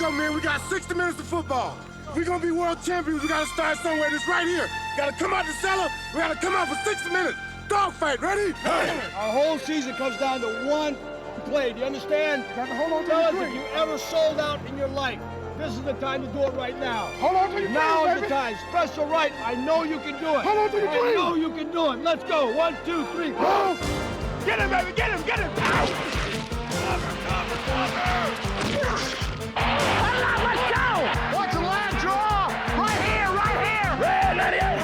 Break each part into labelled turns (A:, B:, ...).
A: go, man. We got 60 minutes of football. If we're going to be world champions, we got to start somewhere. This right here. Got to come out the cellar. We got to come out for 60 minutes. Dogfight, ready? Hey.
B: Our whole season comes down to one play. Do you understand?
A: Hold on to
B: Fellas,
A: your
B: if you ever sold out in your life, this is the time to do it right now.
A: Hold on to your
B: Now
A: dream,
B: is the time. Special right. I know you can do it.
A: Hold on to your dream.
B: I know you can do it. Let's go. 1, 2, 3.
A: Oh.
B: Get him, baby. Get him. Get him. Ow. Cover.
C: Let's go.
B: Watch the line draw.
C: Right here.
B: Red 98.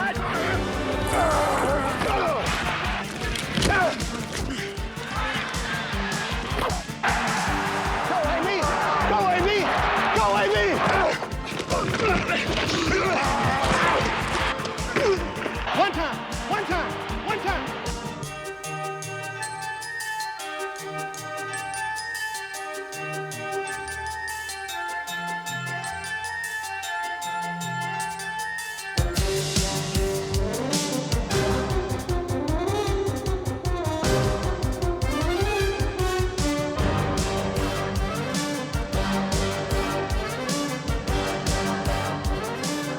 A: One time.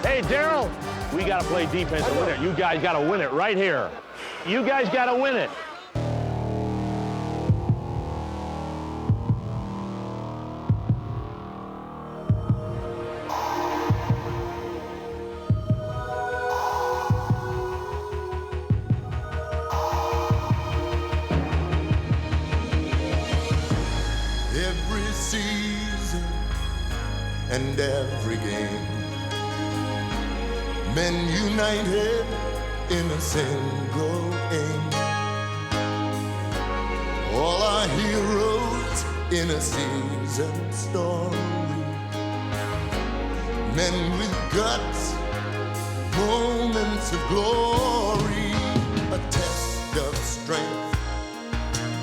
D: Hey, Daryl, we got to play defense and win it. You guys got to win it right here. You guys got to win it.
E: Every season and every game, men united in a single aim. All our heroes in a season story, men with guts, moments of glory, a test of strength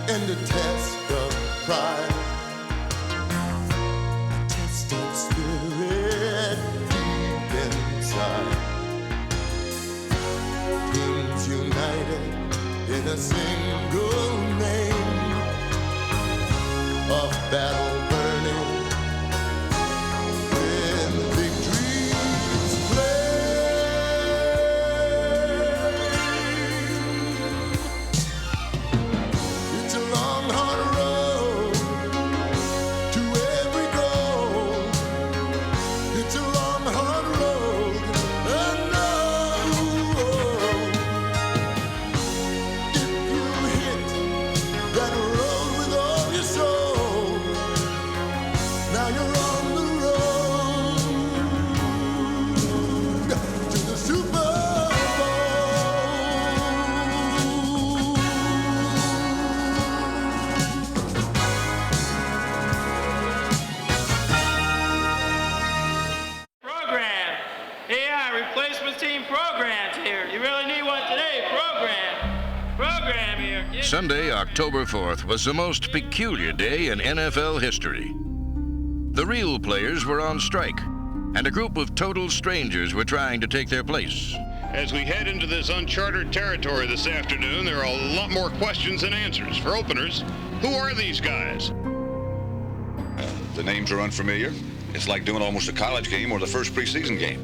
E: and a test of pride, a test of spirit deep inside. Teams united in a single name, of battle burning when victories flame. It's a long, hard road to every goal. It's a long, hard road, I know. If you hit that road with all your soul, now you're on the road to the Super Bowl.
F: Program. AI replacement team programs here. You really need one today. Program here.
G: Sunday, October 4th, was the most peculiar day in NFL history. The real players were on strike, and a group of total strangers were trying to take their place.
H: As we head into this uncharted territory this afternoon, there are a lot more questions than answers. For openers, who are these guys?
I: The names are unfamiliar. It's like doing almost a college game or the first preseason game.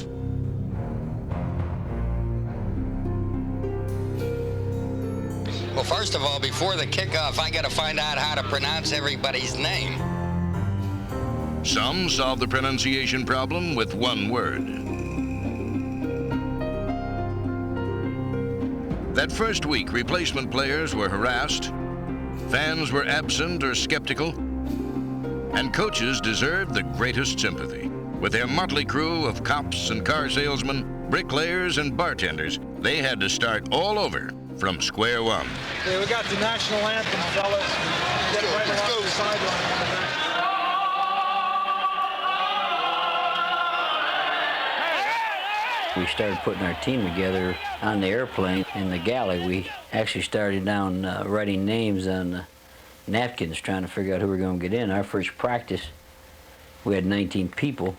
J: Well, first of all, before the kickoff, I got to find out how to pronounce everybody's name.
G: Some solved the pronunciation problem with one word. That first week, replacement players were harassed, fans were absent or skeptical, and coaches deserved the greatest sympathy. With their motley crew of cops and car salesmen, bricklayers and bartenders, they had to start all over from square one.
B: Okay, we got the national anthem, fellas. Get right along the sideline.
K: We started putting our team together on the airplane in the galley. We actually started down writing names on napkins, trying to figure out who we're going to get in. Our first practice, we had 19 people,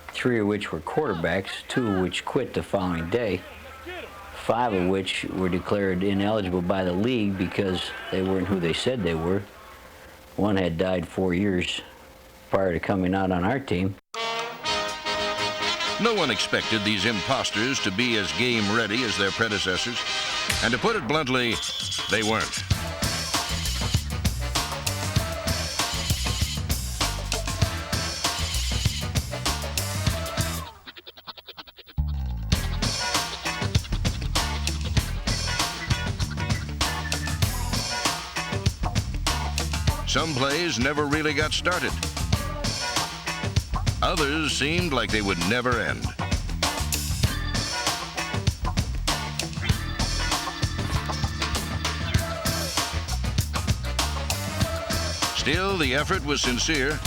K: 3 of which were quarterbacks, 2 of which quit the following day, 5 of which were declared ineligible by the league because they weren't who they said they were. One had died 4 years prior to coming out on our team.
G: No one expected these imposters to be as game-ready as their predecessors, and to put it bluntly, they weren't. Some plays never really got started. Others seemed like they would never end. Still, the effort was sincere,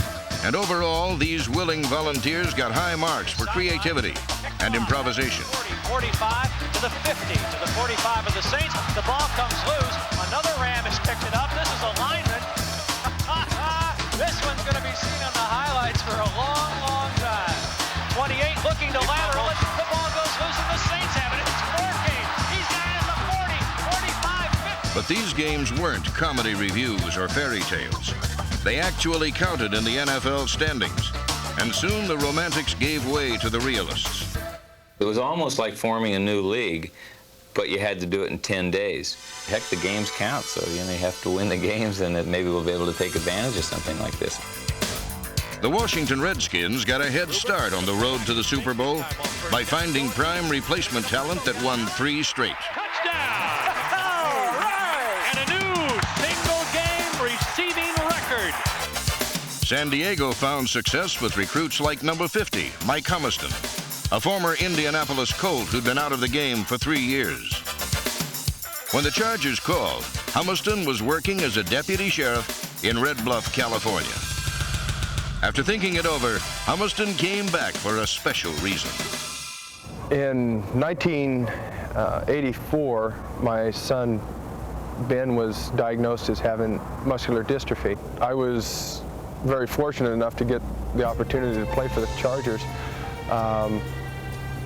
G: and overall, these willing volunteers got high marks for creativity and improvisation.
B: 45 to the 50 to the 45 of the Saints. The ball comes loose. Another Ram has picked it up. This is a lineman. This one's going to be seen on the highlights for a long, long time. 28 looking to lateral it. The ball goes loose and the Saints have it. It's Fork game. He's got it at the 40, 45, 50.
G: But these games weren't comedy reviews or fairy tales. They actually counted in the NFL standings. And soon the romantics gave way to the realists.
C: It was almost like forming a new league, but you had to do it in 10 days. Heck, the games count, so you have to win the games, and then maybe we'll be able to take advantage of something like this.
G: The Washington Redskins got a head start on the road to the Super Bowl by finding prime replacement talent that won 3 straight.
B: Touchdown! All right! And a new single-game receiving record.
G: San Diego found success with recruits like number 50, Mike Humiston, a former Indianapolis Colt who'd been out of the game for 3 years. When the Chargers called, Humiston was working as a deputy sheriff in Red Bluff, California. After thinking it over, Humiston came back for a special reason.
L: In 1984, my son Ben was diagnosed as having muscular dystrophy. I was very fortunate enough to get the opportunity to play for the Chargers.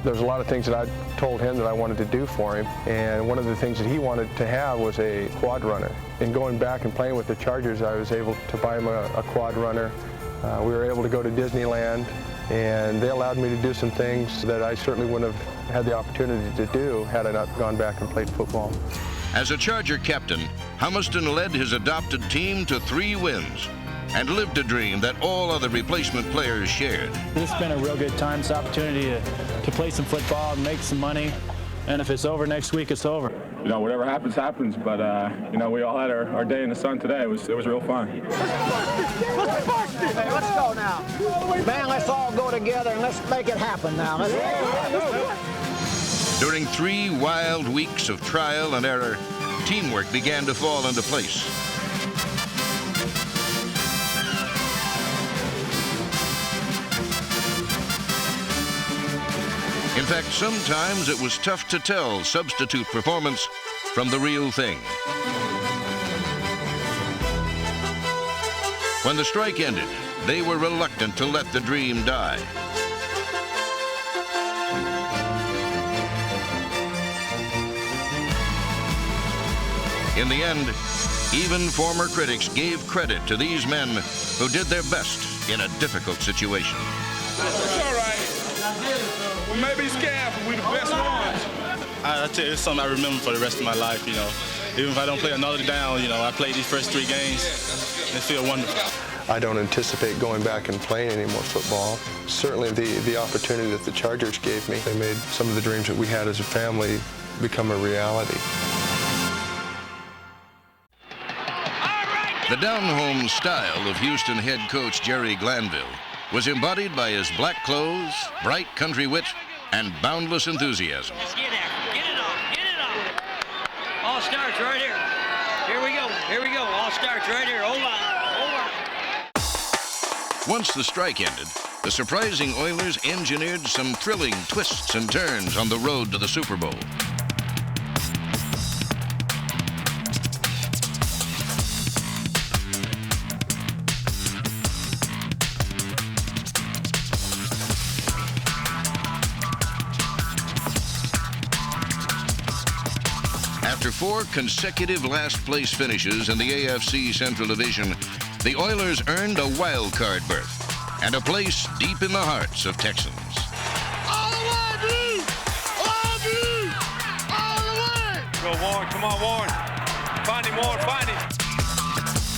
L: There's a lot of things that I told him that I wanted to do for him, and one of the things that he wanted to have was a quad runner. In going back and playing with the Chargers, I was able to buy him a quad runner. We were able to go to Disneyland, and they allowed me to do some things that I certainly wouldn't have had the opportunity to do had I not gone back and played football.
G: As a Charger captain, Humiston led his adopted team to 3 wins and lived a dream that all other replacement players shared.
M: This has been a real good time. It's an opportunity to play some football and make some money. And if it's over next week, it's over.
N: You know, whatever happens, happens. But, you know, we all had our day in the sun today. It was real fun.
O: Hey, let's go now. Man, let's all go together and let's make it happen now.
G: During 3 wild weeks of trial and error, teamwork began to fall into place. In fact, sometimes it was tough to tell substitute performance from the real thing. When the strike ended, they were reluctant to let the dream die. In the end, even former critics gave credit to these men who did their best in a difficult situation.
N: It's all right. We may be scared, but we're the best ones.
P: I tell you, it's something I remember for the rest of my life, you know. Even if I don't play another down, you know, I played these first 3 games. It feels wonderful.
L: I don't anticipate going back and playing any more football. Certainly the opportunity that the Chargers gave me, they made some of the dreams that we had as a family become a reality.
G: The down-home style of Houston head coach Jerry Glanville was embodied by his black clothes, bright country wit, and boundless enthusiasm.
F: Let's get after it. Get it on. Get it on. All starts right here. Here we go. Here we go. All starts right here. Hold on. Hold on.
G: Once the strike ended, the surprising Oilers engineered some thrilling twists and turns on the road to the Super Bowl. After 4 consecutive last-place finishes in the AFC Central Division, the Oilers earned a wild card berth and a place deep in the hearts of Texans.
A: All the way, Blue! All Blue! All the way!
Q: Go, Warren. Come on, Warren. Find him, Warren. Find him.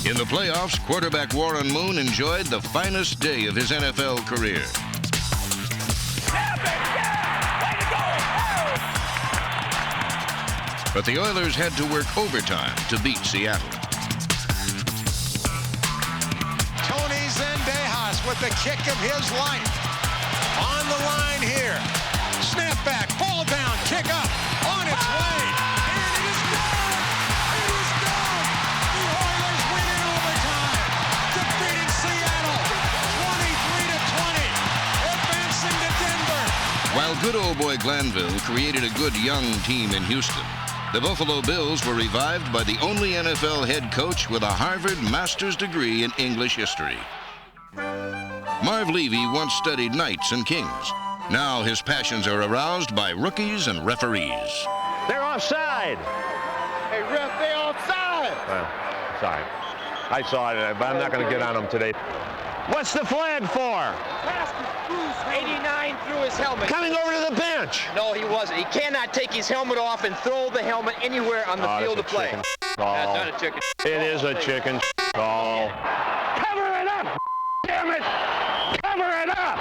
G: In the playoffs, quarterback Warren Moon enjoyed the finest day of his NFL career. But the Oilers had to work overtime to beat Seattle.
R: Tony Zendejas with the kick of his life. On the line here. Snap back, ball down, kick up, on its way. And it is done! It is done! The Oilers win in overtime. Defeating Seattle 23-20. Advancing to Denver.
G: While good old boy Glanville created a good young team in Houston, the Buffalo Bills were revived by the only NFL head coach with a Harvard master's degree in English history. Marv Levy once studied knights and kings. Now his passions are aroused by rookies and referees.
D: They're offside.
A: Hey, ref, they offside!
D: Sorry. I saw it, but I'm not going to get on them today. What's the flag for?
S: 89 threw his helmet.
D: Coming over to the bench.
S: No, he wasn't. He cannot take his helmet off and throw the helmet anywhere on the field of play. That's not a chicken
D: It is a chicken call. Cover it up, damn it! Cover it up!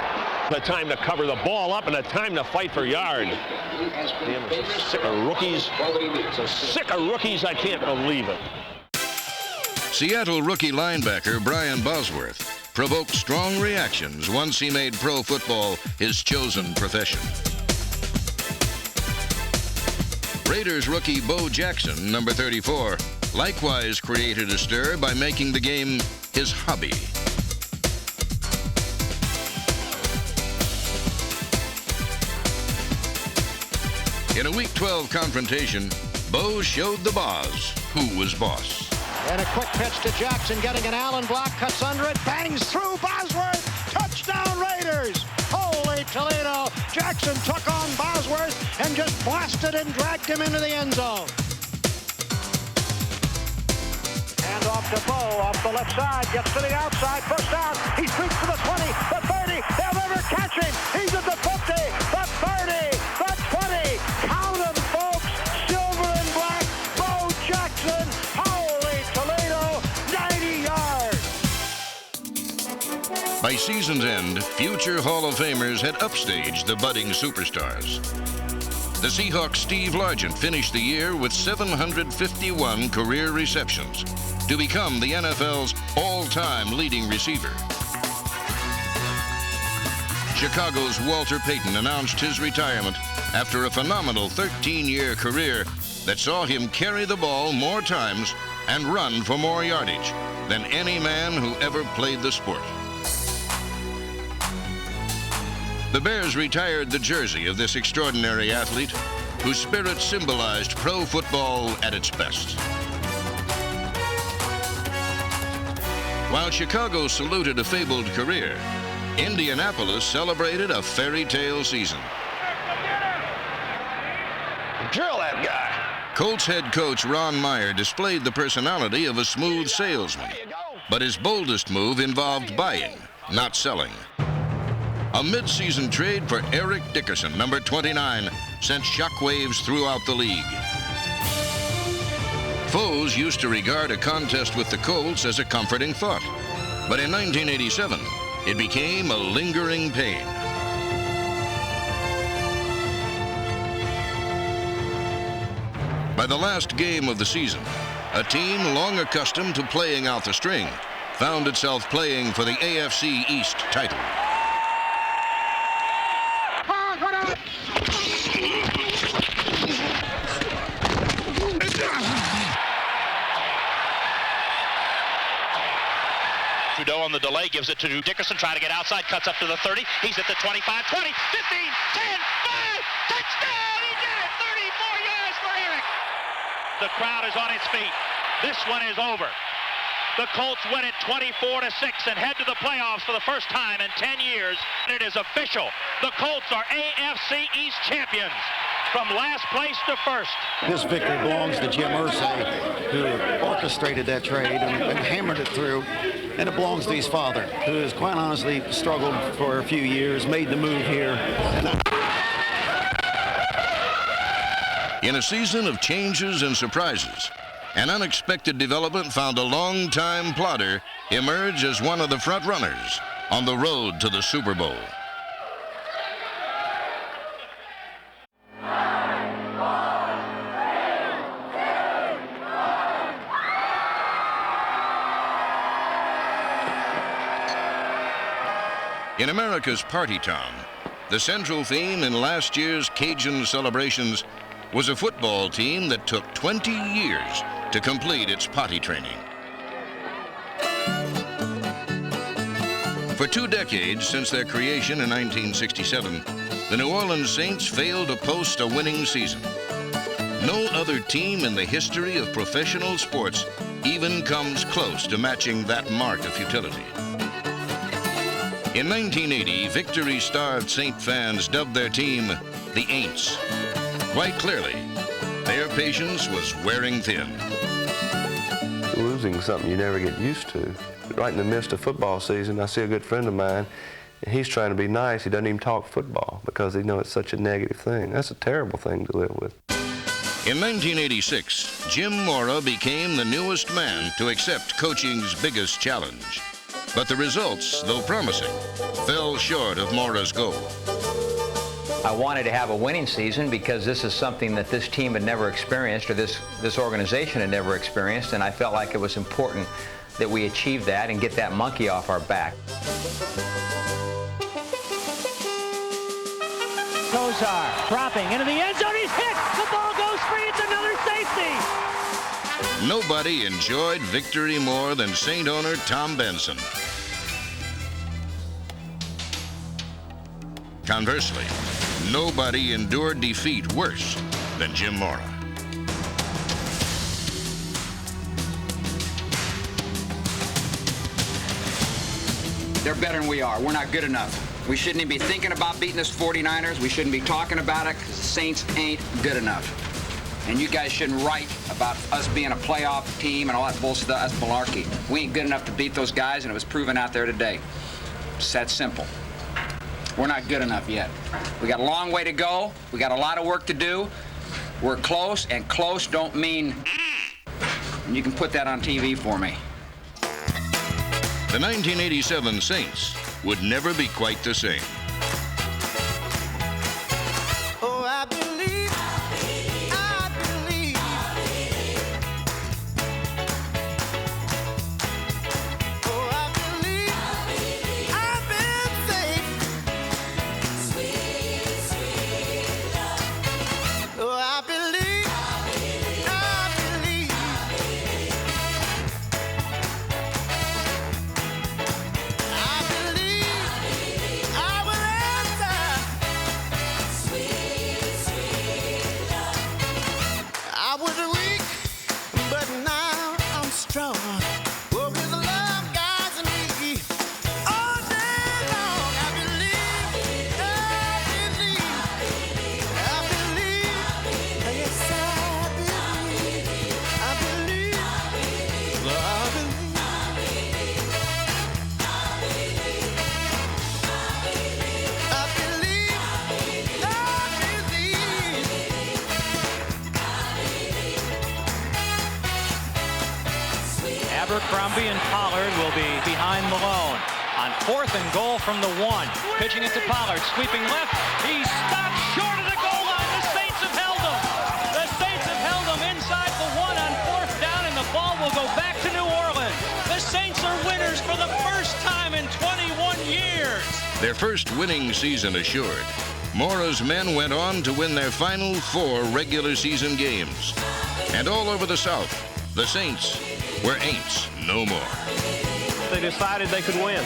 D: The time to cover the ball up and the time to fight for yard. Damn, I'm so sick of rookies. So sick of rookies, I can't believe it.
G: Seattle rookie linebacker Brian Bosworth provoked strong reactions once he made pro football his chosen profession. Raiders rookie Bo Jackson, number 34, likewise created a stir by making the game his hobby. In a Week 12 confrontation, Bo showed the boss who was boss.
O: And a quick pitch to Jackson, getting an Allen block, cuts under it, bangs through Bosworth. Touchdown Raiders! Holy Toledo! Jackson took on Bosworth and just blasted and dragged him into the end zone. Hand off to Bo, off the left side, gets to the outside, first down. He streaks to the 20, the 30, they'll never catch him. He's at the 50, the 30, the 20. Count them, folks. Silver and black, Bo Jackson. Holy Toledo, 90 yards.
G: By season's end, future Hall of Famers had upstaged the budding superstars. The Seahawks' Steve Largent finished the year with 751 career receptions to become the NFL's all-time leading receiver. Chicago's Walter Payton announced his retirement after a phenomenal 13-year career that saw him carry the ball more times and run for more yardage than any man who ever played the sport. The Bears retired the jersey of this extraordinary athlete whose spirit symbolized pro football at its best. While Chicago saluted a fabled career, Indianapolis celebrated a fairy tale season.
D: Drill that guy.
G: Colts head coach Ron Meyer displayed the personality of a smooth salesman, but his boldest move involved buying, not selling. A mid-season trade for Eric Dickerson, number 29, sent shockwaves throughout the league. Foes used to regard a contest with the Colts as a comforting thought, but in 1987, it became a lingering pain. By the last game of the season, a team long accustomed to playing out the string found itself playing for the AFC East title.
B: Trudeau on the delay gives it to Dickerson, trying to get outside, cuts up to the 30. He's at the 25, 20, 15, 10, 5, touchdown! He did it! 34 yards for Eric. The crowd is on its feet. This one is over. The Colts win it 24-6 and head to the playoffs for the first time in 10 years. And it is official. The Colts are AFC East champions. from last place to first.
T: This victory belongs to Jim Irsay, who orchestrated that trade and hammered it through. And it belongs to his father, who has quite honestly struggled for a few years, made the move here.
G: In a season of changes and surprises, an unexpected development found a long-time plodder emerge as one of the front runners on the road to the Super Bowl. In America's party town, the central theme in last year's Cajun celebrations was a football team that took 20 years to complete its potty training. For 2 decades since their creation in 1967, the New Orleans Saints failed to post a winning season. No other team in the history of professional sports even comes close to matching that mark of futility. In 1980, victory-starved Saint fans dubbed their team the Aints. Quite clearly, their patience was wearing thin.
U: Losing is something you never get used to. Right in the midst of football season, I see a good friend of mine, and he's trying to be nice. He doesn't even talk football because he knows it's such a negative thing. That's a terrible thing to live with.
G: In 1986, Jim Mora became the newest man to accept coaching's biggest challenge. But the results, though promising, fell short of Mora's goal.
V: I wanted to have a winning season because this is something that this team had never experienced, or this organization had never experienced, and I felt like it was important that we achieve that and get that monkey off our back.
B: Kozar dropping into the end zone. He's hit. The ball goes free. It's another safety.
G: Nobody enjoyed victory more than Saint owner Tom Benson. Conversely, nobody endured defeat worse than Jim Mora.
W: They're better than we are. We're not good enough. We shouldn't even be thinking about beating this 49ers. We shouldn't be talking about it because the Saints ain't good enough. And you guys shouldn't write about us being a playoff team and all that bullshit. That's malarkey. We ain't good enough to beat those guys, and it was proven out there today. It's that simple. We're not good enough yet. We got a long way to go. We got a lot of work to do. We're close, and close don't mean. And you can put that on TV for me.
G: The 1987 Saints would never be quite the same.
E: Oh, I believe, I believe. Oh, I believe, I've been saved. Sweet, sweet love. Oh, I believe, I believe. I believe I will answer. Sweet, sweet love. I was weak, but now I'm strong. Oh, with love guides me all day long. I believe, I believe, I believe, yes, I believe, I believe, Lord, I believe.
B: Abercrombie and Pollard will be behind Malone. On 4th and goal from the 1. Pitching it to Pollard. Sweeping left. He stopped short of the goal line. The Saints have held him. The Saints have held him inside the 1 on 4th down, and the ball will go back to New Orleans. The Saints are winners for the first time in 21 years.
G: Their first winning season assured, Mora's men went on to win their final 4 regular season games. And all over the South, the Saints were Aints no more.
L: They decided they could win.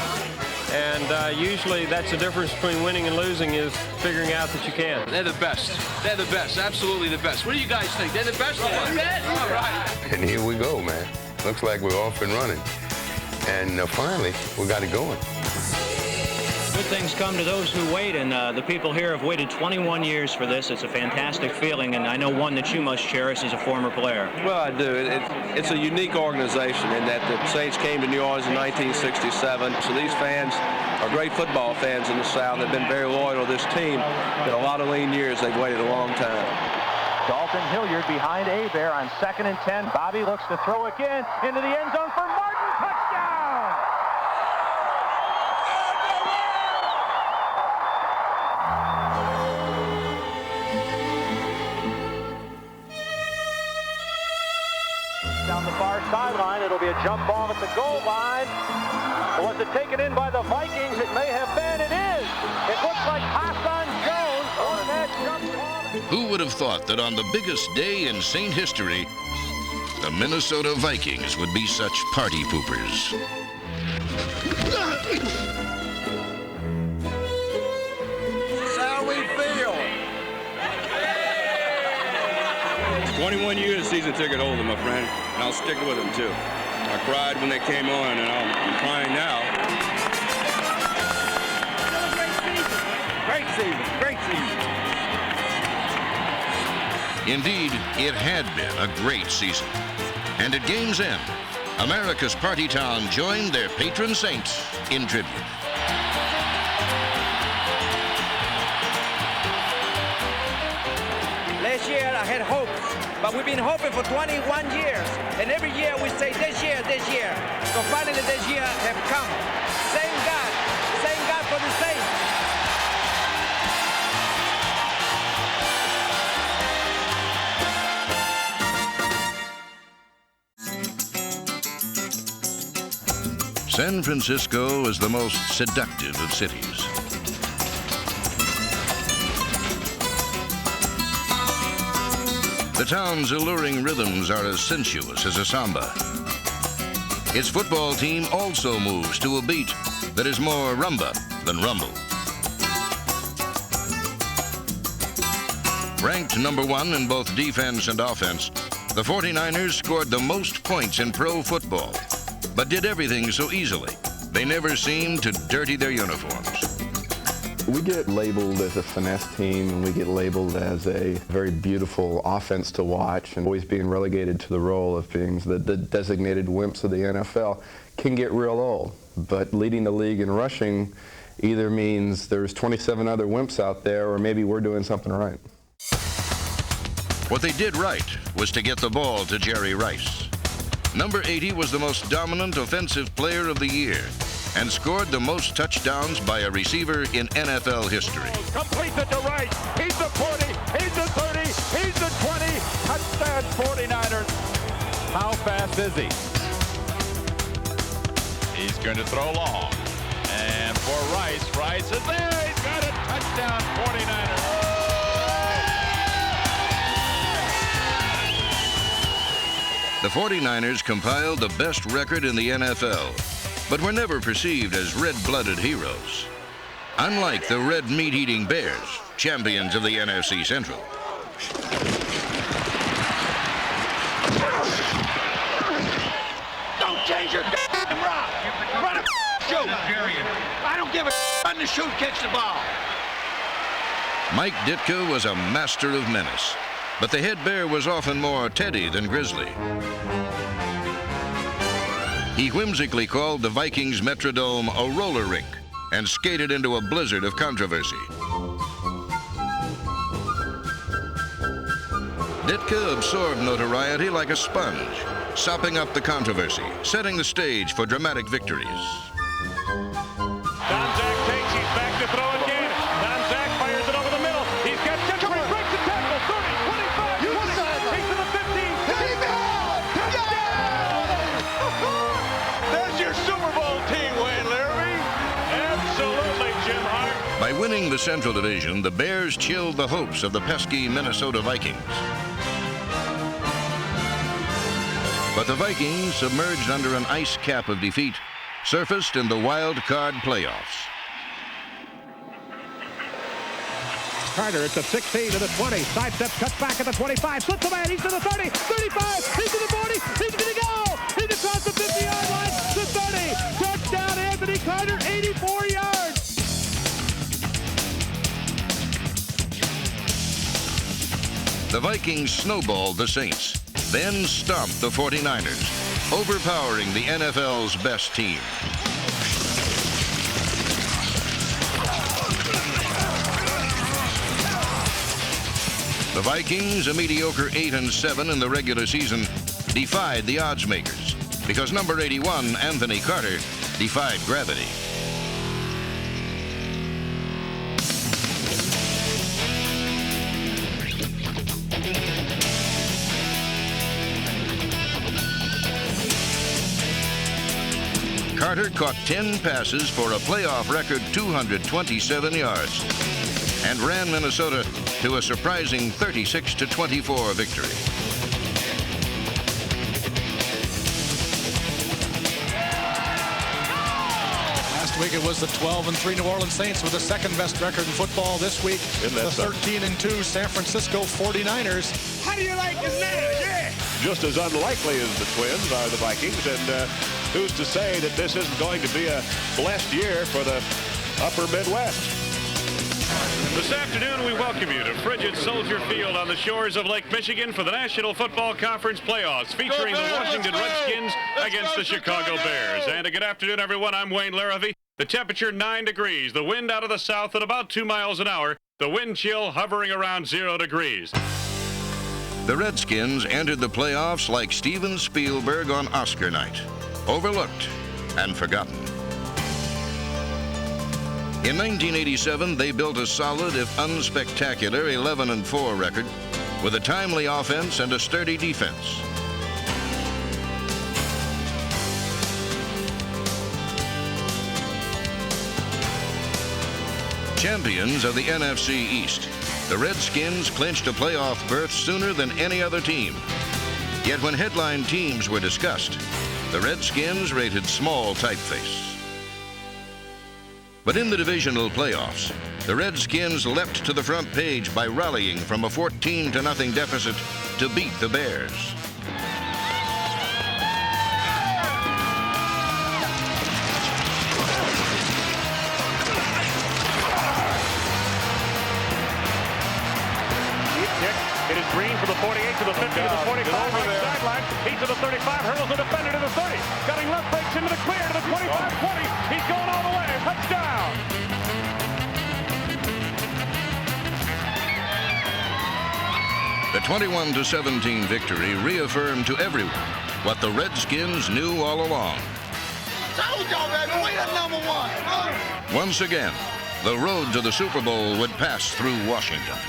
L: And usually that's the difference between winning and losing, is figuring out that you can.
Q: They're the best. They're the best. Absolutely the best. What do you guys think? They're the best? All right.
U: And here we go, man. Looks like we're off and running. And finally, we got it going.
B: With things come to those who wait, and the people here have waited 21 years for this. It's a fantastic feeling, and I know one that you must cherish as a former player.
H: Well, I do. It's a unique organization in that the Saints came to New Orleans in 1967, so these fans are great football fans in the South. They've been very loyal to this team. In a lot of lean years, they've waited a long time.
O: Dalton Hilliard behind Hebert on 2nd and 10. Bobby looks to throw again into the end zone for Martin. Touchdown! Down the far sideline, it'll be a jump ball at the goal line. Was it taken in by the Vikings? It may have been. It is. It looks like Hassan Jones on that jump ball.
G: Who would have thought that on the biggest day in Saint history, the Minnesota Vikings would be such party poopers?
I: 21 years season ticket holder, my friend, and I'll stick with them too. I cried when they came on, and I'm crying now.
O: Great season, great season.
G: Indeed, it had been a great season. And at game's end, America's party town joined their patron saints in tribute.
J: Last year I had hopes, but we've been hoping for 21 years. And every year we say this year. So finally this year have come. Thank God for the Saints.
G: San Francisco is the most seductive of cities. The town's alluring rhythms are as sensuous as a samba. Its football team also moves to a beat that is more rumba than rumble. Ranked number 1 in both defense and offense, the 49ers scored the most points in pro football, but did everything so easily. They never seemed to dirty their uniforms.
X: We get labeled as a finesse team, and we get labeled as a very beautiful offense to watch, and always being relegated to the role of being the designated wimps of the NFL can get real old. But leading the league in rushing either means there's 27 other wimps out there, or maybe we're doing something right.
G: What they did right was to get the ball to Jerry Rice. Number 80 was the most dominant offensive player of the year and scored the most touchdowns by a receiver in NFL history.
O: Completes it to Rice. He's the 40, he's the 30, he's the 20. Touchdown 49ers.
Y: How fast is he? He's going to throw long. And for Rice, Rice is there. He's got a touchdown 49ers.
G: The 49ers compiled the best record in the NFL, but were never perceived as red-blooded heroes. Unlike the red meat-eating Bears, champions of the NFC Central.
O: Don't change your damn rock. Run a shoot. I don't give a run the shoot, catch the ball.
G: Mike Ditka was a master of menace, but the head bear was often more Teddy than Grizzly. He whimsically called the Vikings Metrodome a roller rink and skated into a blizzard of controversy. Ditka absorbed notoriety like a sponge, sopping up the controversy, setting the stage for dramatic victories.
O: Donzak takes, he's back to throw again. Donzak fires it over the middle. He's got Jeffrey, breaks the tackle, 30, 25, 20, he's to the 15. Touchdown! There's your Super Bowl team, Wayne Larrabee. Absolutely, Jim Hart.
G: By winning the Central Division, the Bears chilled the hopes of the pesky Minnesota Vikings. But the Vikings, submerged under an ice cap of defeat, surfaced in the wild card playoffs.
O: Carter at the 16 to the 20. Sidesteps, cuts back at the 25. Slips the man. He's to the 30, 35. He's to the 40. He's going to go. He's across the 50-yard line. The 30. Touchdown, Anthony Carter, 84 yards.
G: the Vikings snowballed the Saints, then stomped the 49ers, overpowering the NFL's best team. The Vikings, a mediocre 8-7 in the regular season, defied the odds makers because number 81, Anthony Carter, defied gravity. Carter caught 10 passes for a playoff record 227 yards and ran Minnesota to a surprising 36-24 victory.
C: Last week it was the 12-3 New Orleans Saints with the second-best record in football. This week, the 13-2 San Francisco 49ers.
D: How do you like this man? Yeah! Just as unlikely as the Twins are the Vikings, and who's to say that this isn't going to be a blessed year for the upper Midwest?
K: This afternoon, we welcome you to frigid Soldier Field on the shores of Lake Michigan for the National Football Conference playoffs featuring the Washington Redskins against the Chicago Bears. And a good afternoon, everyone. I'm Wayne Larrivee. The temperature 9 degrees, the wind out of the south at about 2 miles an hour, the wind chill hovering around 0 degrees.
G: The Redskins entered the playoffs like Steven Spielberg on Oscar night, overlooked and forgotten. In 1987, they built a solid, if unspectacular, 11-4 record with a timely offense and a sturdy defense. Champions of the NFC East, the Redskins clinched a playoff berth sooner than any other team. Yet when headline teams were discussed, the Redskins rated small typeface. But in the divisional playoffs, the Redskins leapt to the front page by rallying from a 14-0 deficit to beat the Bears.
K: It is Green from the 48 to the 50 to the 45 right sideline. He's to the 35, hurdles the defender to the 30. Cutting left, breaks into the clear to the 25-20. He's going all the way. Touchdown.
G: The 21-17 victory reaffirmed to everyone what the Redskins knew all along.
E: Told y'all, baby, we the number one.
G: Once again, the road to the Super Bowl would pass through Washington.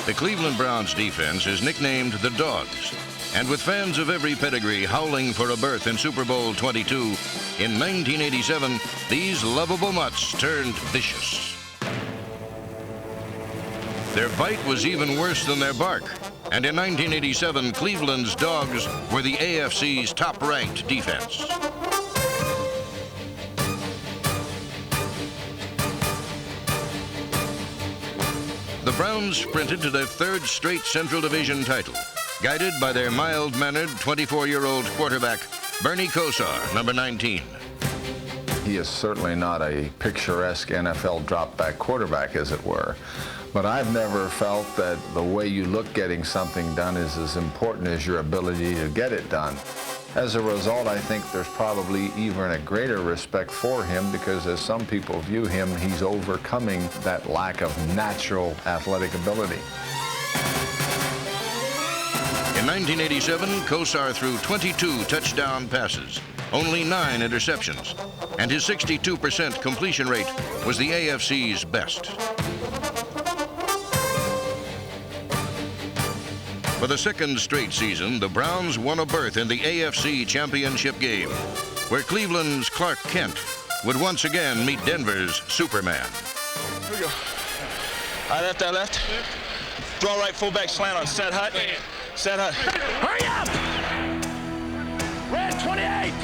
G: The Cleveland Browns defense is nicknamed the Dogs, and with fans of every pedigree howling for a berth in Super Bowl XXII, in 1987, these lovable mutts turned vicious. Their bite was even worse than their bark, and in 1987, Cleveland's Dogs were the AFC's top-ranked defense. The Browns sprinted to their third straight Central Division title, guided by their mild-mannered 24-year-old quarterback, Bernie Kosar, number 19.
M: He is certainly not a picturesque NFL drop-back quarterback, as it were. But I've never felt that the way you look getting something done is as important as your ability to get it done. As a result, I think there's probably even a greater respect for him because as some people view him, he's overcoming that lack of natural athletic ability.
G: In 1987, Kosar threw 22 touchdown passes, only 9 interceptions, and his 62% completion rate was the AFC's best. For the second straight season, the Browns won a berth in the AFC Championship game, where Cleveland's Clark Kent would once again meet Denver's Superman.
N: Here we go. I left. Draw right, fullback slant on set hut. Set hut.
E: Hurry up! Red 28!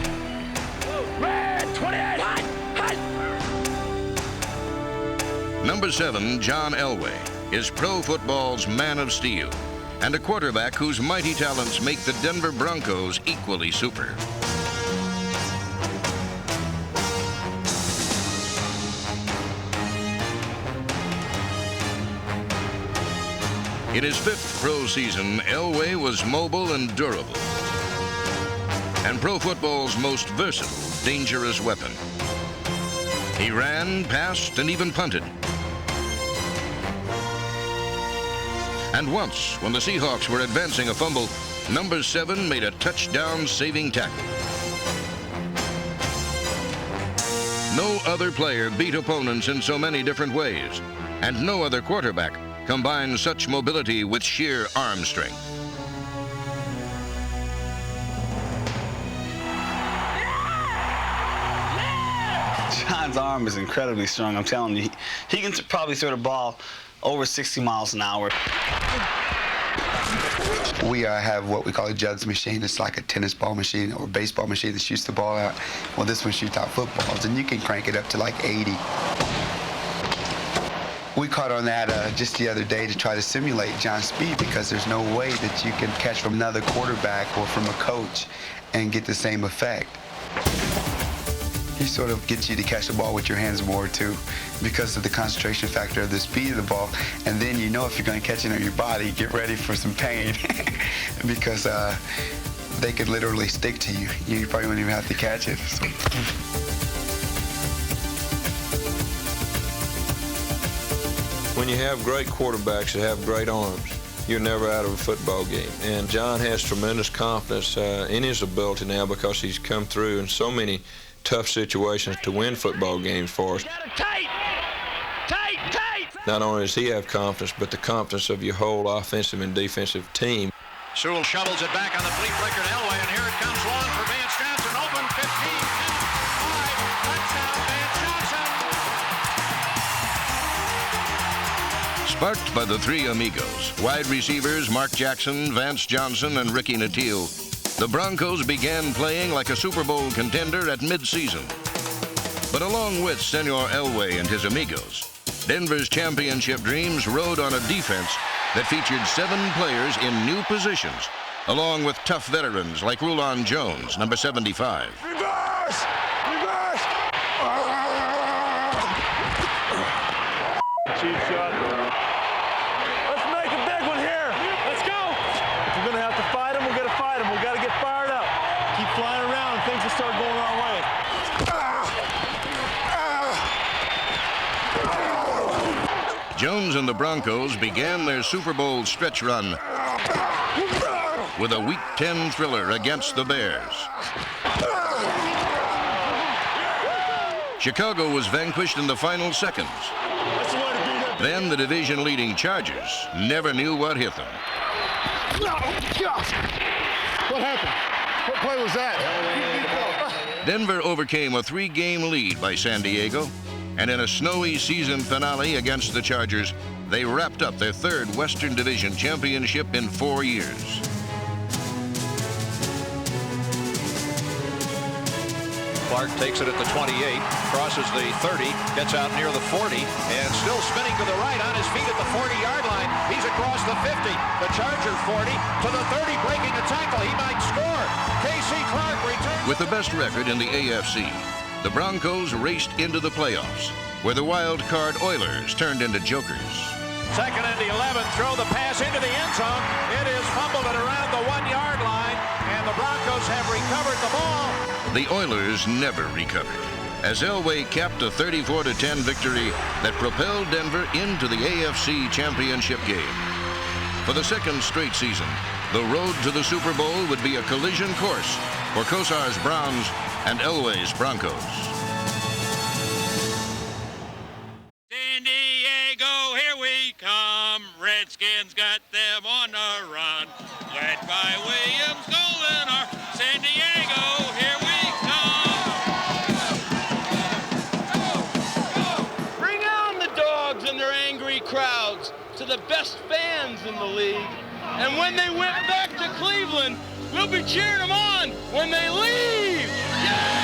E: Red 28!
G: Number 7, John Elway, is pro football's man of steel, and a quarterback whose mighty talents make the Denver Broncos equally super. In his 5th pro season, Elway was mobile and durable, and pro football's most versatile, dangerous weapon. He ran, passed, and even punted. And once, when the Seahawks were advancing a fumble, number 7 made a touchdown-saving tackle. No other player beat opponents in so many different ways, and no other quarterback combined such mobility with sheer arm strength.
A: John's arm is incredibly strong, I'm telling you. He can probably throw the ball over 60 miles an hour.
F: We have what we call a jugs machine. It's like a tennis ball machine or baseball machine that shoots the ball out. Well, this one shoots out footballs, and you can crank it up to like 80. We caught on that just the other day to try to simulate John's speed, because there's no way that you can catch from another quarterback or from a coach and get the same effect. He sort of gets you to catch the ball with your hands more, too, because of the concentration factor of the speed of the ball. And then you know if you're going to catch it on your body, get ready for some pain, because they could literally stick to you. You probably wouldn't even have to catch it. So.
P: When you have great quarterbacks that have great arms, you're never out of a football game. And John has tremendous confidence in his ability now, because he's come through in so many tough situations to win football games for us.
B: Tight!
P: Not only does he have confidence, but the confidence of your whole offensive and defensive team.
R: Sewell shovels it back on the flea flicker to Elway, and here it comes long for Vance Johnson. Open 15, 5, touchdown Vance Johnson.
G: Sparked by the 3 amigos, wide receivers Mark Jackson, Vance Johnson, and Ricky Natile, the Broncos began playing like a Super Bowl contender at mid-season. But along with Senor Elway and his amigos, Denver's championship dreams rode on a defense that featured 7 players in new positions, along with tough veterans like Rulon Jones, number 75.
E: Reverse! Reverse!
S: Cheap shot. Let's make a big one here. Let's go. If we're going to have to fight them, we're going to fight them. We've got to get fired up. Keep flying around, and things will start going our way.
G: Jones and the Broncos began their Super Bowl stretch run with a Week 10 thriller against the Bears. Chicago was vanquished in the final seconds. Then the division-leading Chargers never knew what hit them.
E: What happened? What play was that?
G: Denver overcame a 3-game lead by San Diego, and in a snowy season finale against the Chargers, they wrapped up their 3rd Western Division championship in 4 years.
Y: Clark takes it at the 28, crosses the 30, gets out near the 40, and still spinning to the right on his feet at the 40-yard line. He's across the 50, the Charger 40, to the 30, breaking a tackle. He might score. K.C. Clark returns.
G: With the best record in the AFC, the Broncos raced into the playoffs, where the wild card Oilers turned into jokers.
R: 2nd and 11, throw the pass into the end zone. It is fumbled at around the 1-yard line, and the Broncos have recovered the ball.
G: The Oilers never recovered, as Elway capped a 34-10 victory that propelled Denver into the AFC Championship game. For the 2nd straight season, the road to the Super Bowl would be a collision course for Kosar's Browns and Elway's Broncos.
R: San Diego, here we come. Redskins got them on the run. Led by Williams, Golden, San Diego, here we come. Bring on the dogs and their angry crowds to the best fans in the league. And when they went back to Cleveland, we'll be cheering them on when they leave. Yeah!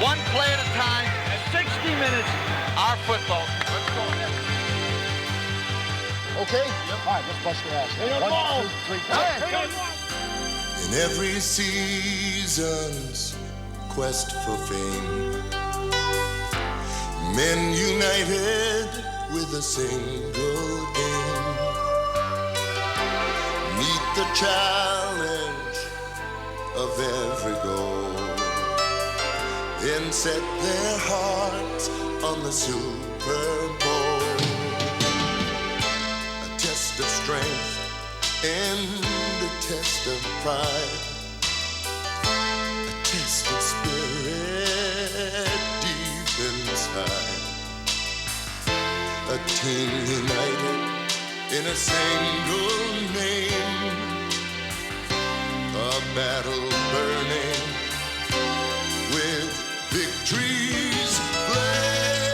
R: One play at a time, at 60 minutes, our football. Let's go.
E: Okay? Yep. All right, let's bust their ass. 1, 2, 3, 4. In every season's quest for fame, men united with a single aim. Meet the challenge of every goal, then set their hearts on the Super Bowl. A test of strength and a test of pride, a test of spirit deep inside. A team united in a single name, a battle burning with victory's flame.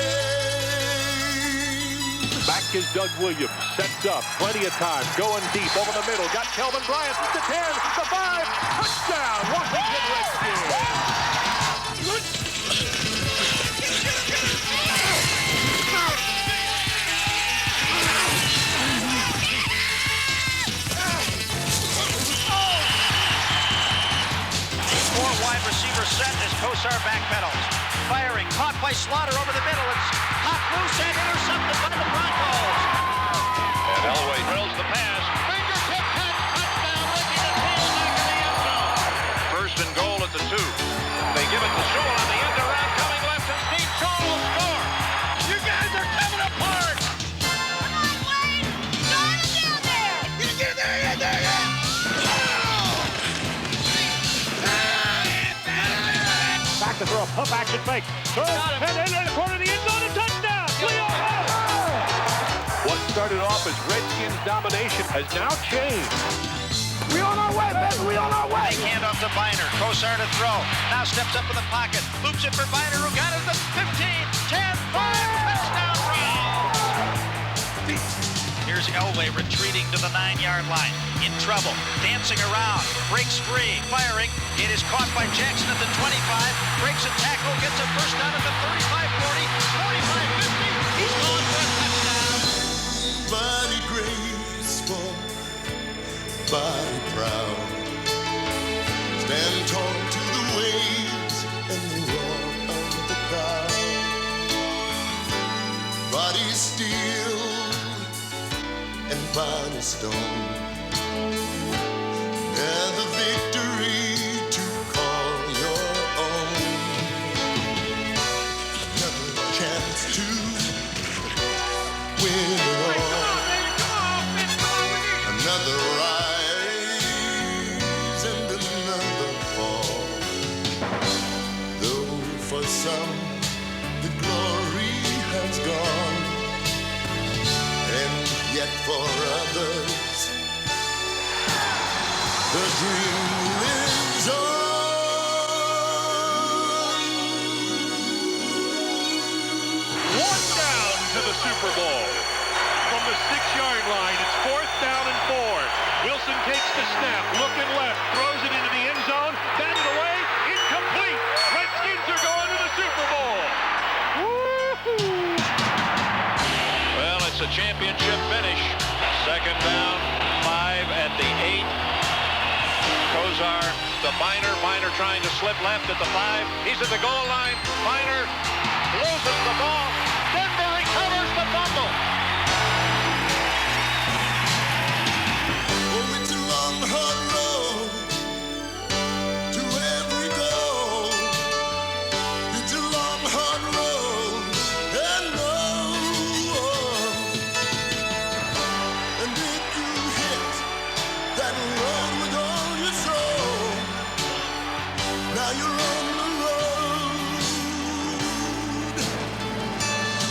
L: Back is Doug Williams, sets up, plenty of time, going deep, over the middle, got Kelvin Bryant, the 10, the 5, touchdown, Washington Redskins.
B: Wide receiver set as Kosar backpedals. Firing, caught by Slaughter over the middle. It's hot loose and intercepted by the Broncos.
Y: And Elway drills the pass.
R: Fingertip catch, touchdown, Ricky, the tail back in the end zone.
Y: First and goal at the 2. They give it to Sewell on the end around, coming left, and Steve Sewell will score. You guys are coming apart.
R: Come on, Wade. Start it down there. Get there.
L: Back to throw, pump action fake. Throw, and in the corner of the end zone, a touchdown. What started off as Redskins domination has now changed.
J: We on our way, baby. We on our way.
B: Big hand off to Biner. Kosar to throw. Now steps up in the pocket. Loops it for Biner, who got it at the 15, 10, 5. Touchdown, Browns. Here's Elway retreating to the 9-yard line. In trouble. Dancing around. Breaks free. Firing. It is caught by Jackson at the 25. Breaks a tackle. Gets a first down at the 35, 40, 45, 50. He's going for a touchdown.
E: Body graceful, body proud. Stand tall to the waves and the roar of the crowd. Body steel and body stone. And the victory to call your own. Another chance to win it all. Another rise and another fall. Though for some the glory has gone, and yet for others the dream lives on.
L: One down to the Super Bowl. From the 6-yard line, it's 4th down and 4. Wilson takes the snap, looking left, throws it into the end zone, batted away, incomplete. Redskins are going to the Super Bowl. Woo-hoo.
Y: Well, it's a championship finish. 2nd down, 5 at the 8. Kosar to Biner. Biner trying to slip left at the 5. He's at the goal line. Biner loses the ball. Denver recovers the fumble.
E: Oh, it's a long, hard road to every goal. It's a long, hard road, and and if you hit that road with all your soul, now you're on the road to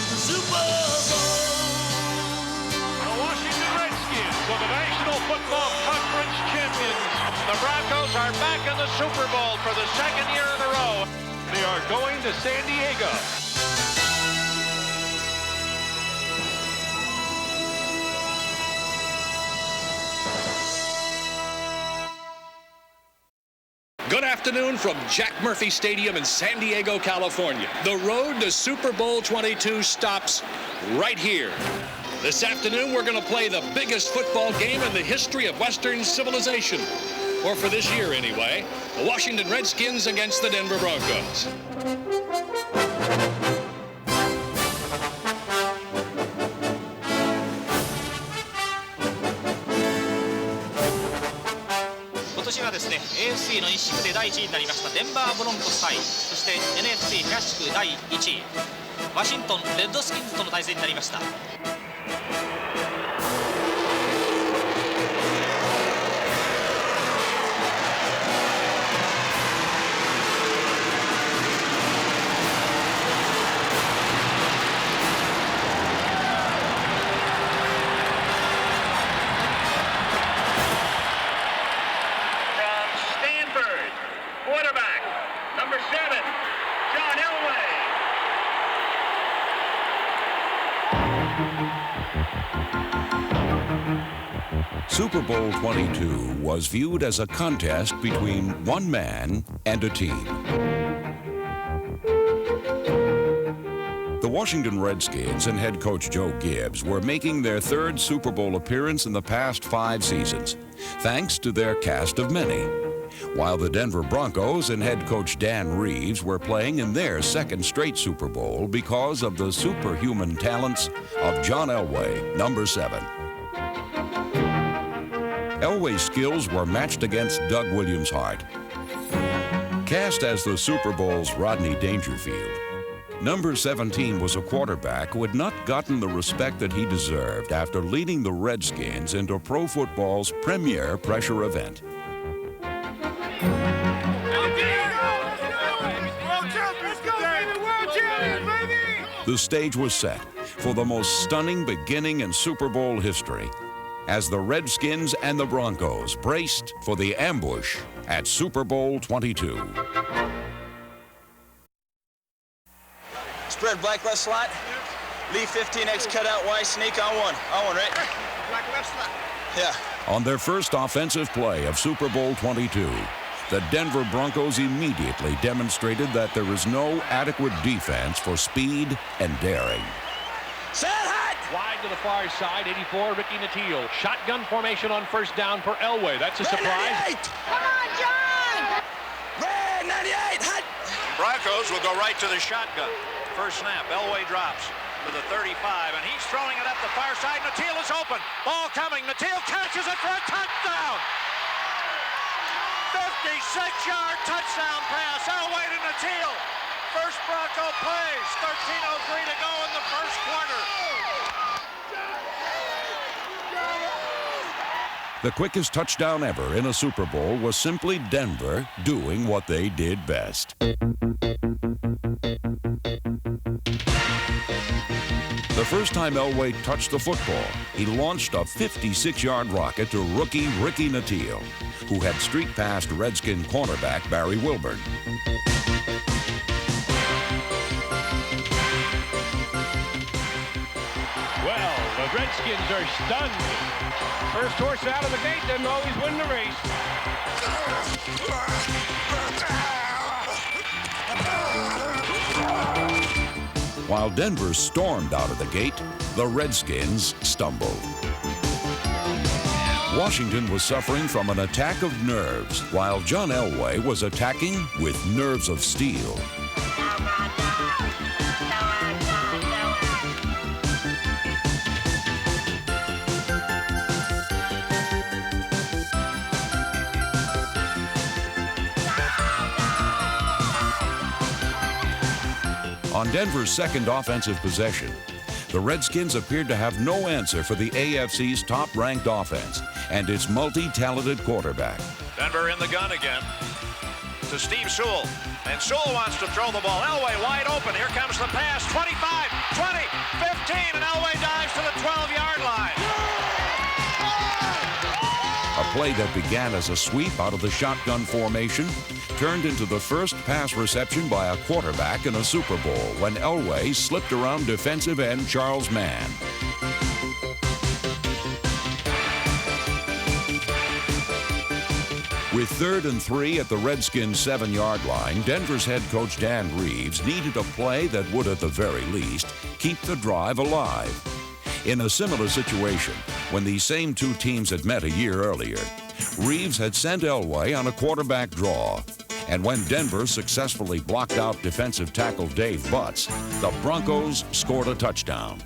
E: the Super Bowl.
L: The Washington Redskins are the National Football Conference champions.
Y: The Broncos are back in the Super Bowl for the 2nd year in a row.
L: They are going to San Diego.
Q: Good afternoon from Jack Murphy Stadium in San Diego, California. The road to Super Bowl XXII stops right here. This afternoon, we're going to play the biggest football game in the history of Western civilization. Or for this year, anyway. The Washington Redskins against the Denver Broncos.
H: AFC の一地区で第1位になりましたデンバーブロンコス対、そして NFC 東地区第1位ワシントンレッドスキンズとの対戦になりました。
T: Super Bowl XXII was viewed as a contest between one man and a team. The Washington Redskins and head coach Joe Gibbs were making their third Super Bowl appearance in the past 5 seasons, thanks to their cast of many, while the Denver Broncos and head coach Dan Reeves were playing in their second straight Super Bowl because of the superhuman talents of John Elway, number 7. Elway's skills were matched against Doug Williams' heart. Cast as the Super Bowl's Rodney Dangerfield, number 17 was a quarterback who had not gotten the respect that he deserved after leading the Redskins into pro football's premier pressure event. The stage was set for the most stunning beginning in Super Bowl history as the Redskins and the Broncos braced for the ambush at Super Bowl XXII.
N: Spread black left slot. Leave 15X cut out Y sneak on one. On one, right? Black left slot. Yeah.
T: On their first offensive play of Super Bowl XXII, the Denver Broncos immediately demonstrated that there is no adequate defense for speed and daring.
Q: Set hot! Wide to the far side, 84, Ricky Nattiel. Shotgun formation on first down for Elway. That's a surprise.
N: Come on, John! Red 98, hot!
Y: Broncos will go right to the shotgun. First snap, Elway drops to the 35, and he's throwing it up the far side. Nattiel is open. Ball coming. Nattiel catches it for a touchdown. 56-yard touchdown pass. Elway to Nattiel. First Bronco plays. 13:03 to go in the first quarter.
T: The quickest touchdown ever in a Super Bowl was simply Denver doing what they did best. The first time Elway touched the football, he launched a 56-yard rocket to rookie Ricky Nattiel, who had streaked past Redskin cornerback Barry Wilburn.
Q: Well, the Redskins are stunned. First horse out of the gate doesn't always win the race.
T: While Denver stormed out of the gate, the Redskins stumbled. Washington was suffering from an attack of nerves, while John Elway was attacking with nerves of steel. On Denver's second offensive possession, the Redskins appeared to have no answer for the AFC's top-ranked offense and its multi-talented quarterback.
Y: Denver in the gun again to Steve Sewell. And Sewell wants to throw the ball. Elway wide open. Here comes the pass. 25, 20, 15, and Elway dives to the 12-yard line.
T: A play that began as a sweep out of the shotgun formation turned into the first pass reception by a quarterback in a Super Bowl when Elway slipped around defensive end Charles Mann. With 3rd and 3 at the Redskins' 7-yard line, Denver's head coach Dan Reeves needed a play that would, at the very least, keep the drive alive. In a similar situation, when these same two teams had met a year earlier, Reeves had sent Elway on a quarterback draw. And when Denver successfully blocked out defensive tackle Dave Butts, the Broncos scored a touchdown.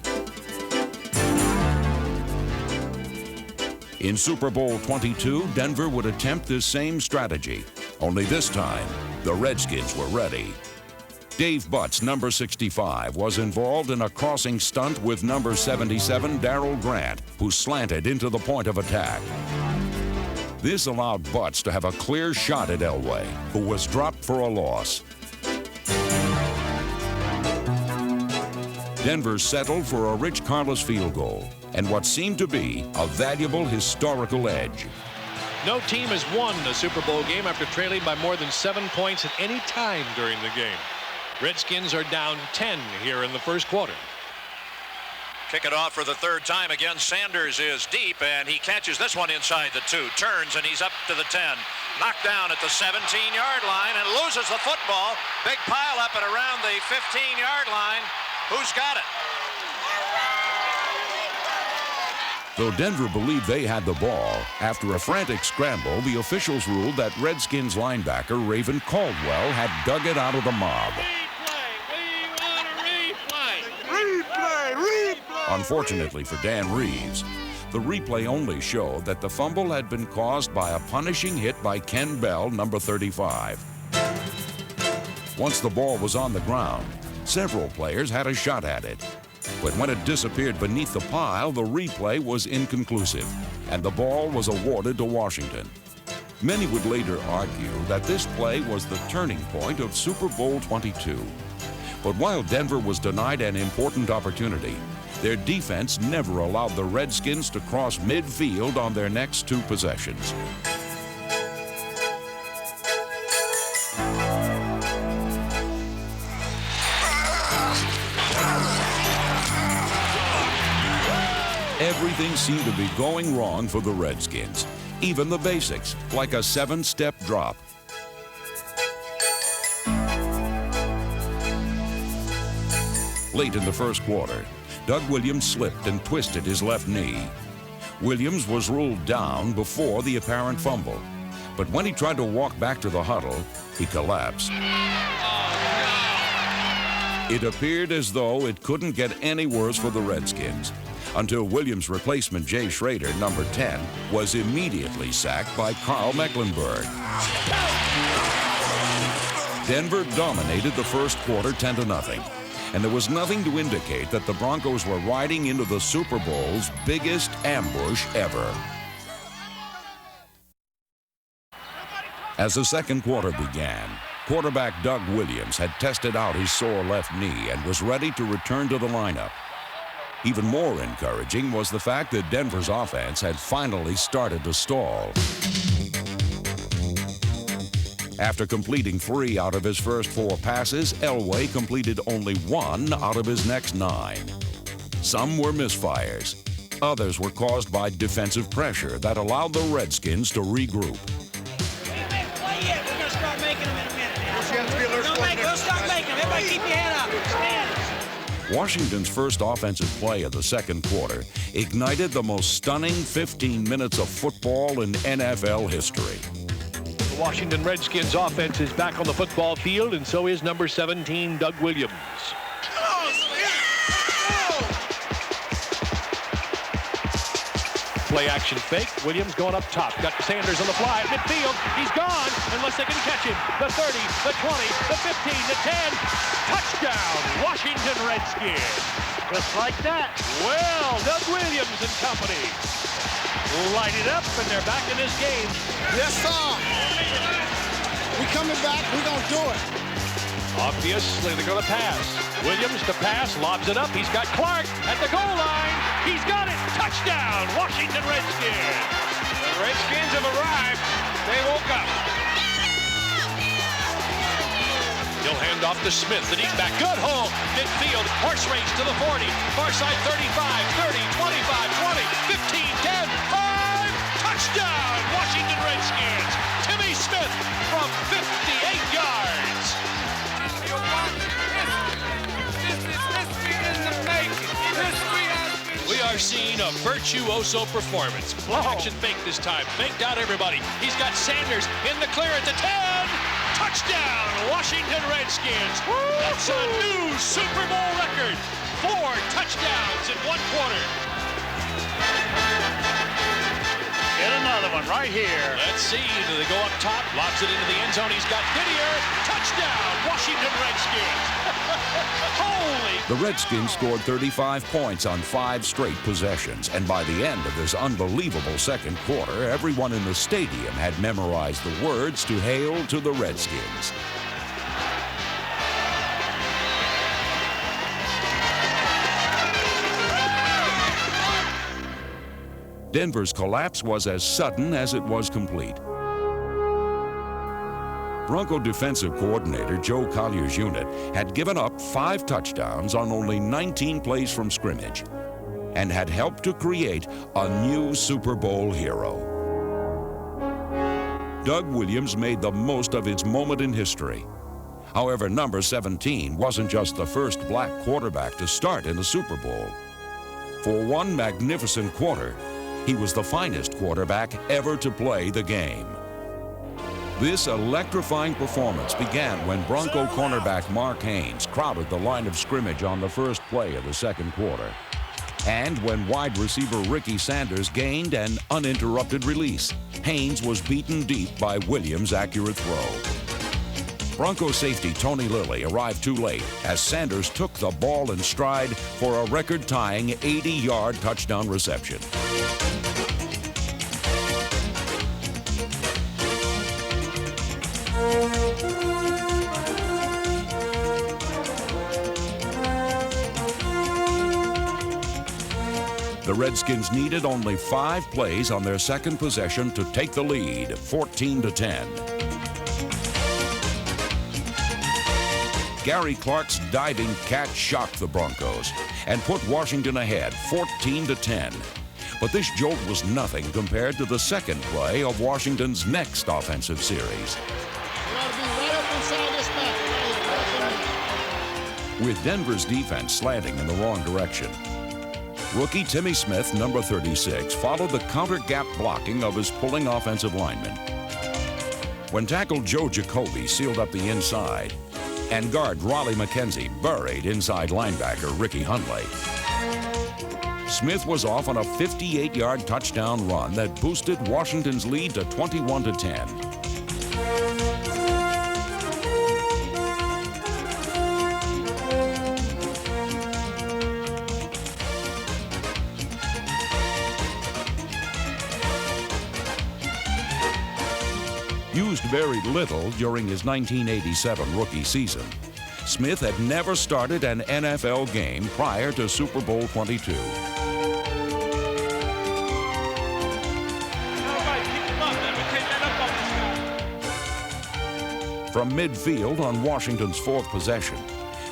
T: In Super Bowl XXII, Denver would attempt this same strategy, only this time, the Redskins were ready. Dave Butts, number 65, was involved in a crossing stunt with number 77, Darrell Grant, who slanted into the point of attack. This allowed Butts to have a clear shot at Elway, who was dropped for a loss. Denver settled for a Rich Karlis field goal and what seemed to be a valuable historical edge.
Q: No team has won a Super Bowl game after trailing by more than 7 points at any time during the game. Redskins are down 10 here in the first quarter.
Y: Kick it off for the third time again. Sanders is deep, and he catches this one inside the 2. Turns, and he's up to the 10. Knocked down at the 17-yard line and loses the football. Big pile up and around the 15-yard line. Who's got it?
T: Though Denver believed they had the ball, after a frantic scramble, the officials ruled that Redskins linebacker Raven Caldwell had dug it out of the mob. Unfortunately for Dan Reeves, the replay only showed that the fumble had been caused by a punishing hit by Ken Bell, number 35. Once the ball was on the ground, several players had a shot at it. But when it disappeared beneath the pile, the replay was inconclusive, and the ball was awarded to Washington. Many would later argue that this play was the turning point of Super Bowl XXII. But while Denver was denied an important opportunity, their defense never allowed the Redskins to cross midfield on their next 2 possessions. Everything seemed to be going wrong for the Redskins, even the basics, like a 7-step drop. Late in the first quarter, Doug Williams slipped and twisted his left knee. Williams was ruled down before the apparent fumble, but when he tried to walk back to the huddle, he collapsed. It appeared as though it couldn't get any worse for the Redskins, until Williams' replacement, Jay Schrader, number 10, was immediately sacked by Carl Mecklenburg. Denver dominated the first quarter 10-0, and there was nothing to indicate that the Broncos were riding into the Super Bowl's biggest ambush ever. As the second quarter began, quarterback Doug Williams had tested out his sore left knee and was ready to return to the lineup. Even more encouraging was the fact that Denver's offense had finally started to stall. After completing 3 out of his first 4 passes, Elway completed only 1 out of his next 9. Some were misfires. Others were caused by defensive pressure that allowed the Redskins to regroup.
J: We're going to start making them in a minute. We'll start making them. Everybody keep your head up. Stand.
T: Washington's first offensive play of the second quarter ignited the most stunning 15 minutes of football in NFL history.
Q: The Washington Redskins offense is back on the football field, and so is number 17, Doug Williams. Play action fake. Williams going up top. Got Sanders on the fly at midfield. He's gone unless they can catch him. The 30, the 20, the 15, the 10. Touchdown, Washington Redskins. Just like that. Well, Doug Williams and company light it up, and they're back in this game.
I: Yes, sir. We coming back. We're going to do it.
Q: Obviously, they're going to pass. Williams to pass, lobs it up. He's got Clark at the goal line. He's got it. Touchdown, Washington Redskins. The Redskins have arrived. They woke up. He'll hand off to Smith, the deep back. Good hole. Midfield. Horse race to the 40. Far side 35, 30, 25, 20, 15, 10, 5. Touchdown, Washington Redskins. Timmy Smith from 58 yards. We are seeing a virtuoso performance. Action fake this time. Faked out everybody. He's got Sanders in the clear at the 10. Touchdown, Washington Redskins. That's a new Super Bowl record. 4 touchdowns in 1 quarter.
B: one right here.
Q: Let's see. Do they go up top? Lobs it into the end zone. He's got Didier. Touchdown, Washington Redskins. Holy!
T: The Redskins scored 35 points on 5 straight possessions, and by the end of this unbelievable second quarter, everyone in the stadium had memorized the words to hail to the Redskins. Denver's collapse was as sudden as it was complete. Bronco defensive coordinator Joe Collier's unit had given up 5 touchdowns on only 19 plays from scrimmage and had helped to create a new Super Bowl hero. Doug Williams made the most of his moment in history. However, number 17 wasn't just the first black quarterback to start in a Super Bowl. For one magnificent quarter, he was the finest quarterback ever to play the game. This electrifying performance began when Bronco cornerback Mark Haynes crowded the line of scrimmage on the first play of the second quarter, and when wide receiver Ricky Sanders gained an uninterrupted release. Haynes was beaten deep by Williams' accurate throw. Bronco safety Tony Lilly arrived too late as Sanders took the ball in stride for a record-tying 80-yard touchdown reception. The Redskins needed only 5 plays on their second possession to take the lead, 14-10. Gary Clark's diving catch shocked the Broncos and put Washington ahead, 14-10. But this jolt was nothing compared to the second play of Washington's next offensive series. With Denver's defense slanting in the wrong direction, rookie Timmy Smith, number 36, followed the counter gap blocking of his pulling offensive lineman. When tackle Joe Jacoby sealed up the inside, and guard Raleigh McKenzie buried inside linebacker Ricky Hundley, Smith was off on a 58-yard touchdown run that boosted Washington's lead to 21-10. Used very little during his 1987 rookie season, Smith had never started an NFL game prior to Super Bowl XXII. From midfield on Washington's 4th possession,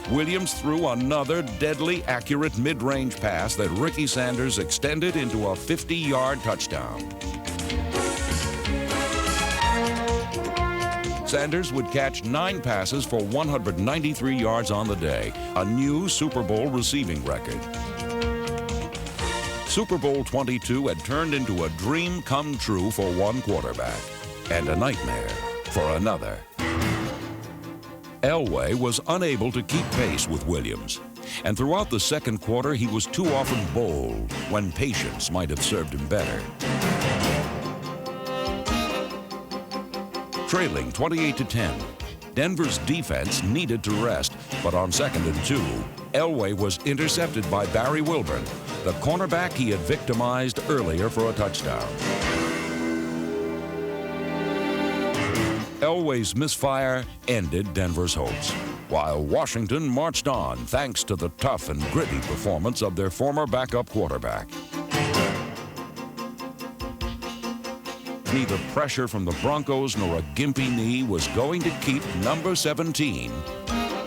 T: Williams threw another deadly accurate mid-range pass that Ricky Sanders extended into a 50-yard touchdown. Sanders would catch 9 passes for 193 yards on the day, a new Super Bowl receiving record. Super Bowl XXII had turned into a dream come true for one quarterback and a nightmare for another. Elway was unable to keep pace with Williams, and throughout the second quarter he was too often bold when patience might have served him better. Trailing 28-10, Denver's defense needed to rest, but on 2nd and 2, Elway was intercepted by Barry Wilburn, the cornerback he had victimized earlier for a touchdown. Elway's misfire ended Denver's hopes, while Washington marched on thanks to the tough and gritty performance of their former backup quarterback. Neither pressure from the Broncos nor a gimpy knee was going to keep number 17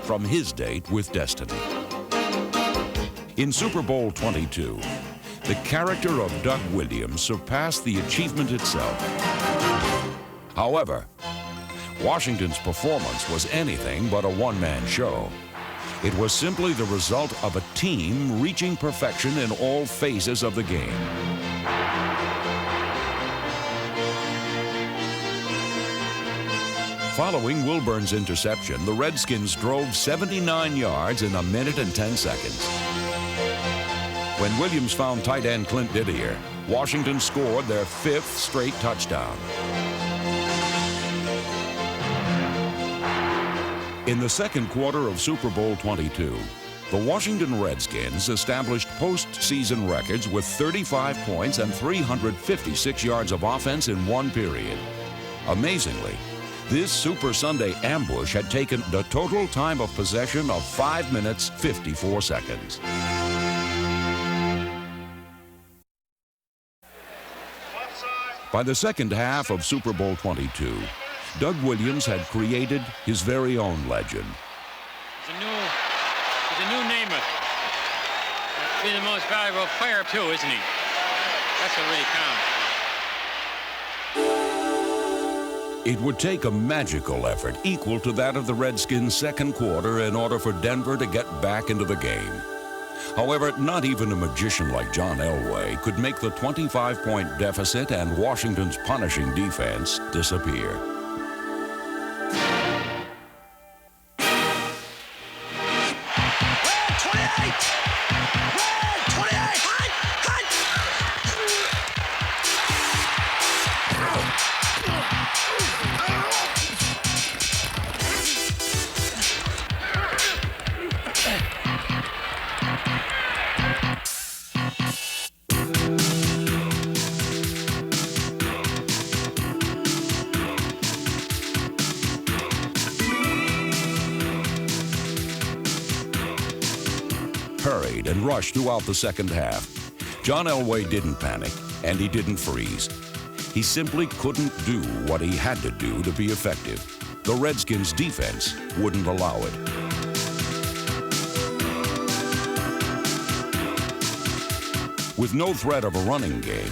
T: from his date with destiny. In Super Bowl XXII, the character of Doug Williams surpassed the achievement itself. However, Washington's performance was anything but a one-man show. It was simply the result of a team reaching perfection in all phases of the game. Following Wilburn's interception, the Redskins drove 79 yards in 1 minute and 10 seconds. When Williams found tight end Clint Didier, Washington scored their 5th straight touchdown. In the second quarter of Super Bowl XXII, the Washington Redskins established postseason records with 35 points and 356 yards of offense in one period. Amazingly, this Super Sunday ambush had taken the total time of possession of 5 minutes, 54 seconds. By the second half of Super Bowl XXII, Doug Williams had created his very own legend.
O: He's a new Namath. He's the most valuable player, too, isn't he? That's what really counts.
T: It would take a magical effort equal to that of the Redskins' second quarter in order for Denver to get back into the game. However, not even a magician like John Elway could make the 25-point deficit and Washington's punishing defense disappear. Hurried and rushed throughout the second half. John Elway didn't panic, and he didn't freeze. He simply couldn't do what he had to do to be effective. The Redskins' defense wouldn't allow it. With no threat of a running game,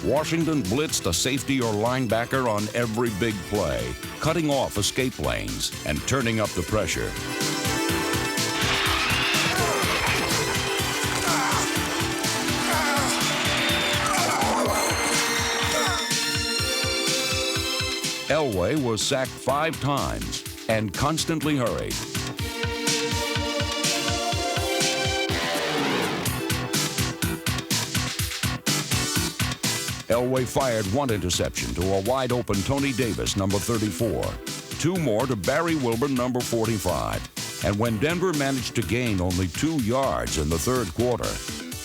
T: Washington blitzed a safety or linebacker on every big play, cutting off escape lanes and turning up the pressure. Elway was sacked 5 times and constantly hurried. Elway fired 1 interception to a wide-open Tony Davis, number 34, 2 more to Barry Wilburn, number 45. And when Denver managed to gain only 2 yards in the third quarter,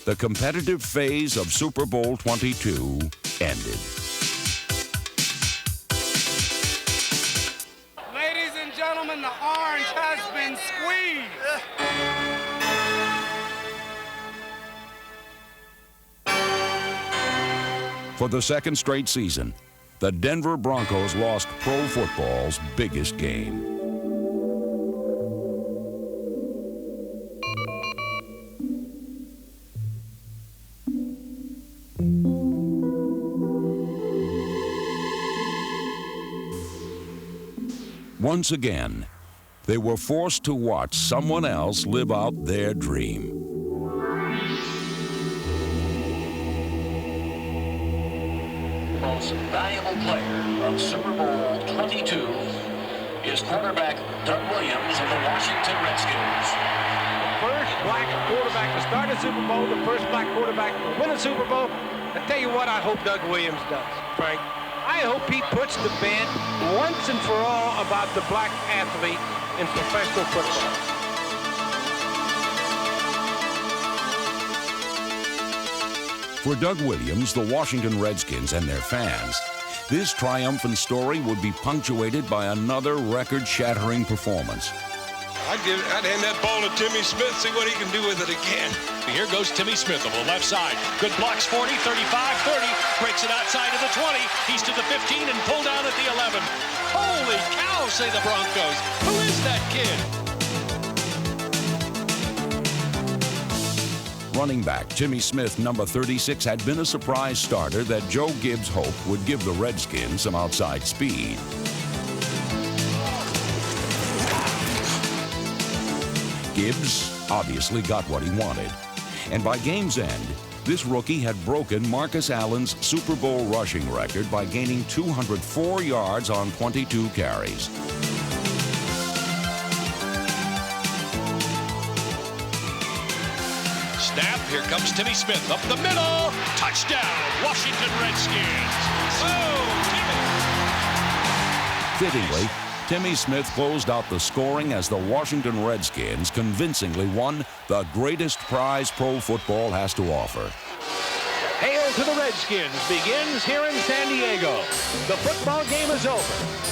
T: the competitive phase of Super Bowl XXII ended.
I: Ladies and gentlemen, the orange has been squeezed.
T: For the second straight season, the Denver Broncos lost pro football's biggest game. Once again, they were forced to watch someone else live out their dream.
Q: Most valuable player of Super Bowl XXII is quarterback Doug Williams of the Washington Redskins.
J: The first black quarterback to start a Super Bowl, the first black quarterback to win a Super Bowl. I tell you what I hope Doug Williams does, Frank. I hope he puts to bed once and for all about the black athlete in professional football.
T: For Doug Williams, the Washington Redskins, and their fans, this triumphant story would be punctuated by another record-shattering performance.
U: I'd hand that ball to Timmy Smith, see what he can do with it again.
Q: Here goes Timmy Smith on the left side. Good blocks, 40, 35, 30. Breaks it outside of the 20. He's to the 15 and pulled down at the 11. Holy cow, say the Broncos. Who is that kid?
T: Running back Timmy Smith, number 36, had been a surprise starter that Joe Gibbs hoped would give the Redskins some outside speed. Gibbs obviously got what he wanted. And by game's end, this rookie had broken Marcus Allen's Super Bowl rushing record by gaining 204 yards on 22 carries.
Q: snap. Here comes Timmy Smith up the middle. Touchdown, Washington Redskins.
T: Fittingly, Timmy Smith closed out the scoring as the Washington Redskins convincingly won the greatest prize pro football has to offer.
J: Hail to the Redskins begins here in San Diego. The football game is over.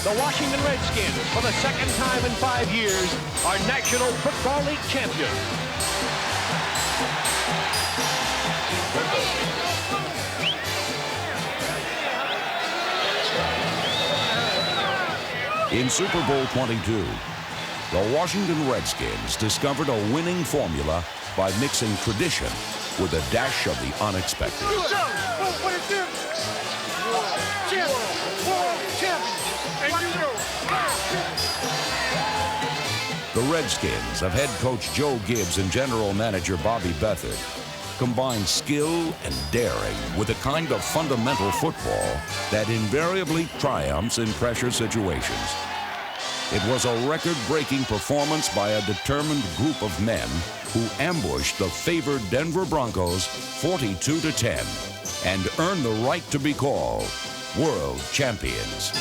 J: The Washington Redskins, for the second time in 5 years, are National Football League champions.
T: In Super Bowl XXII, the Washington Redskins discovered a winning formula by mixing tradition with a dash of the unexpected. The Redskins of head coach Joe Gibbs and general manager Bobby Beathard combined skill and daring with a kind of fundamental football that invariably triumphs in pressure situations. It was a record-breaking performance by a determined group of men who ambushed the favored Denver Broncos 42-10 and earned the right to be called world champions.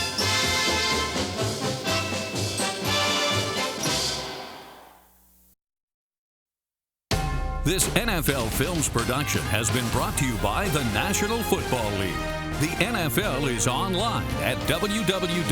C: This NFL Films production has been brought to you by the National Football League. The NFL is online at www.nfl.com.